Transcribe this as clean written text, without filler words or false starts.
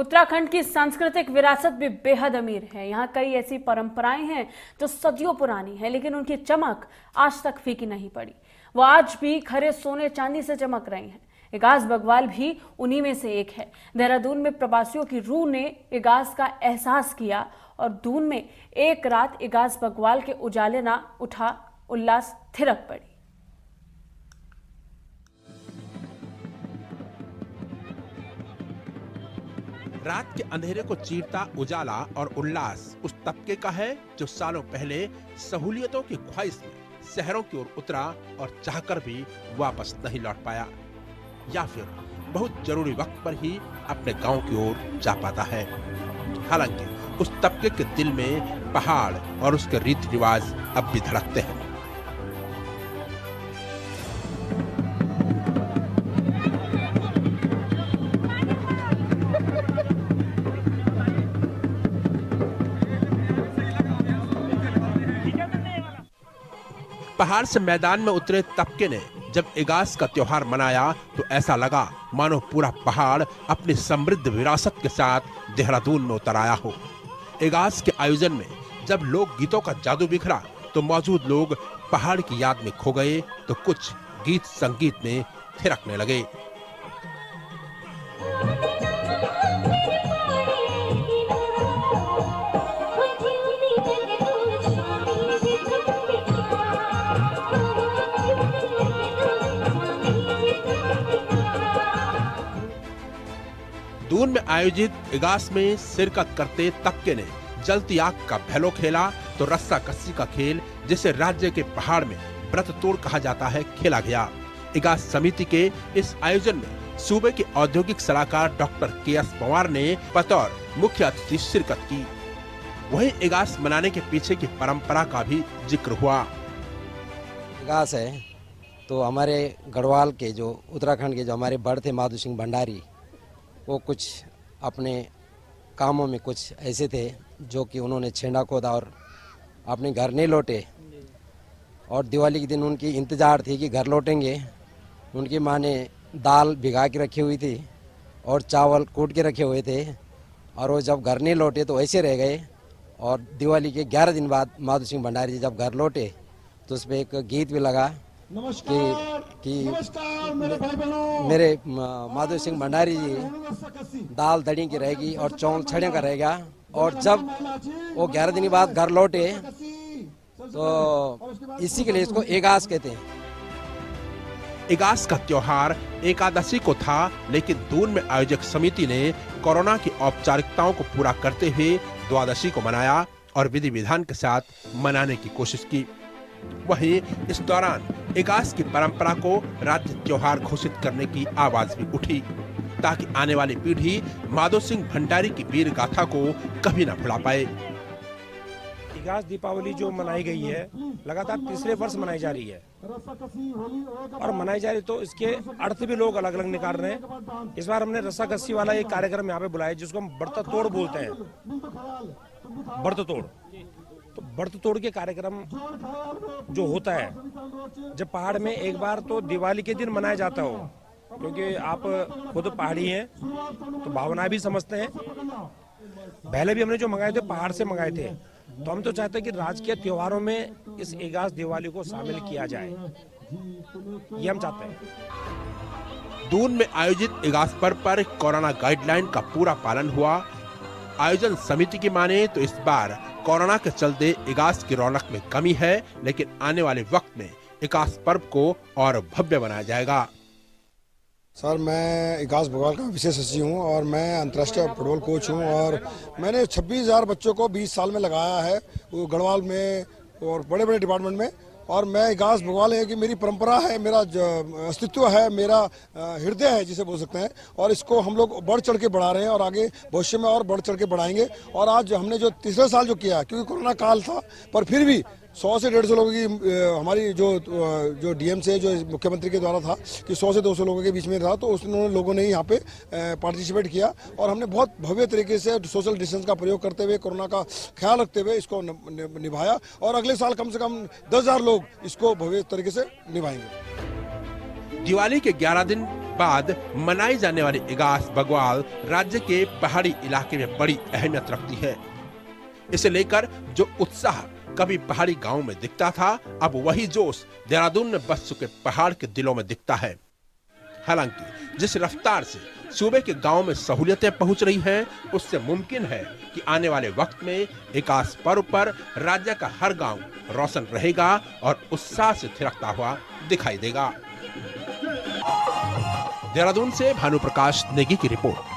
उत्तराखंड की सांस्कृतिक विरासत भी बेहद अमीर है। यहाँ कई ऐसी परंपराएं हैं जो सदियों पुरानी हैं, लेकिन उनकी चमक आज तक फीकी नहीं पड़ी। वो आज भी खरे सोने चांदी से चमक रही हैं। इगास बग्वाल भी उन्हीं में से एक है। देहरादून में प्रवासियों की रूह ने इगास का एहसास किया और दून में एक रात इगास बग्वाल के उजाले ना उठा, उल्लास थिरक पड़ी। रात के अंधेरे को चीरता उजाला और उल्लास उस तबके का है जो सालों पहले सहूलियतों की ख्वाहिश में शहरों की ओर उतरा और चाहकर भी वापस नहीं लौट पाया, या फिर बहुत जरूरी वक्त पर ही अपने गांव की ओर जा पाता है। हालांकि उस तबके के दिल में पहाड़ और उसके रीति रिवाज अब भी धड़कते हैं। पहाड़ से मैदान में उतरे तबके ने जब इगास का त्योहार मनाया तो ऐसा लगा मानो पूरा पहाड़ अपनी समृद्ध विरासत के साथ देहरादून में उतर आया हो। इगास के आयोजन में जब लोक गीतों का जादू बिखरा तो मौजूद लोग पहाड़ की याद में खो गए, तो कुछ गीत संगीत में थिरकने लगे। दून में आयोजित इगास में शिरकत करते तबके ने जलती आग का भैलो खेला तो रस्सा कस्सी का खेल, जिसे राज्य के पहाड़ में व्रत तोड़ कहा जाता है, खेला गया। इगास समिति के इस आयोजन में सूबे के औद्योगिक सलाहकार डॉक्टर के.एस. पवार ने बतौर मुख्य अतिथि शिरकत की। वहीं इगास मनाने के पीछे की परंपरा का भी जिक्र हुआ। इगास है तो हमारे गढ़वाल के जो उत्तराखंड के जो हमारे बड़ थे माधो सिंह भंडारी, वो कुछ अपने कामों में कुछ ऐसे थे जो कि उन्होंने छेंडा खोदा और अपने घर नहीं लौटे, और दिवाली के दिन उनकी इंतज़ार थी कि घर लौटेंगे। उनकी माँ ने दाल भिगा के रखी हुई थी और चावल कूट के रखे हुए थे, और वो जब घर नहीं लौटे तो ऐसे रह गए। और दिवाली के 11 दिन बाद माधो सिंह भंडारी जी जब घर लौटे तो उस पर एक गीत भी लगा कि मेरे माधो सिंह भंडारी जी दाल दड़ी की रहेगी और चौल छड़े का रहेगा। और जब वो 11 दिन बाद घर लौटे तो इसी के लिए इसको इगास कहते हैं। इगास का त्योहार एकादशी को था, लेकिन दून में आयोजक समिति ने कोरोना की औपचारिकताओं को पूरा करते हुए द्वादशी को मनाया और विधि विधान के साथ मनाने की कोशिश की। वहीं इस दौरान इगास की परंपरा को राज्य त्योहार घोषित करने की आवाज भी उठी, ताकि आने वाली पीढ़ी माधो सिंह भंडारी की वीर गाथा को कभी न भुला पाए। इगास दीपावली जो मनाई गई है लगातार तीसरे वर्ष मनाई जा रही है, और मनाई जा रही तो इसके अर्थ भी लोग अलग अलग निकाल रहे हैं। इस बार हमने रस्साकस्सी वाला एक कार्यक्रम यहाँ पे बुलाया जिसको हम बढ़ता तोड़ बोलते हैं। बढ़त तोड़, तो बढ़त तोड़ के कार्यक्रम जो होता है जब पहाड़ में एक बार तो दिवाली के दिन मनाया जाता हो, क्योंकि आप खुद पहाड़ी हैं तो भावना भी समझते हैं। पहले भी हमने जो मंगाए थे पहाड़ से मंगाए थे, तो हम तो चाहते हैं कि राजकीय त्योहारों में इस इगास दिवाली को शामिल किया जाए, ये हम चाहते हैं। दून में आयोजित इगास पर्व पर कोरोना गाइडलाइन का पूरा पालन हुआ। आयोजन समिति की माने तो इस बार कोरोना के चलते इगास की रौनक में कमी है, लेकिन आने वाले वक्त में इगास पर्व को और भव्य बनाया जाएगा। सर, मैं इगास बग्वाल का विशेष सचिव हूँ और मैं अंतर्राष्ट्रीय फुटबॉल कोच हूँ, और मैंने 26,000 बच्चों को 20 साल में लगाया है वो गढ़वाल में और बड़े बड़े डिपार्टमेंट में। और मैं इगास बग्वाल है कि मेरी परंपरा है, मेरा अस्तित्व है, मेरा हृदय है जिसे बोल सकते हैं, और इसको हम लोग बढ़ चढ़ के बढ़ा रहे हैं और आगे भविष्य में और बढ़ चढ़ के बढ़ाएंगे। और आज हमने जो तीसरे साल जो किया, क्योंकि कोरोना काल था, पर फिर भी 100 से 150 लोगों की हमारी जो डीएम से जो मुख्यमंत्री के द्वारा था कि 100 से 200 लोगों के बीच में था, तो उसने लोगों ने यहाँ पे पार्टिसिपेट किया और हमने बहुत भव्य तरीके से सोशल डिस्टेंस का प्रयोग करते हुए, कोरोना का ख्याल रखते हुए इसको निभाया। और अगले साल कम से कम 10,000 लोग इसको भव्य तरीके से निभाएंगे। दिवाली के 11 दिन बाद मनाई जाने वाली इगास बग्वाल राज्य के पहाड़ी इलाके में बड़ी अहमियत रखती है। इसे लेकर जो उत्साह कभी पहाड़ी गांव में दिखता था, अब वही जोश देहरादून में बस चुके पहाड़ के दिलों में दिखता है। हालांकि जिस रफ्तार से सूबे के गांव में सहूलियतें पहुंच रही हैं, उससे मुमकिन है कि आने वाले वक्त में इगास पर्व पर राज्य का हर गांव रोशन रहेगा और उत्साह से थिरकता हुआ दिखाई देगा। देहरादून से भानु प्रकाश नेगी की रिपोर्ट।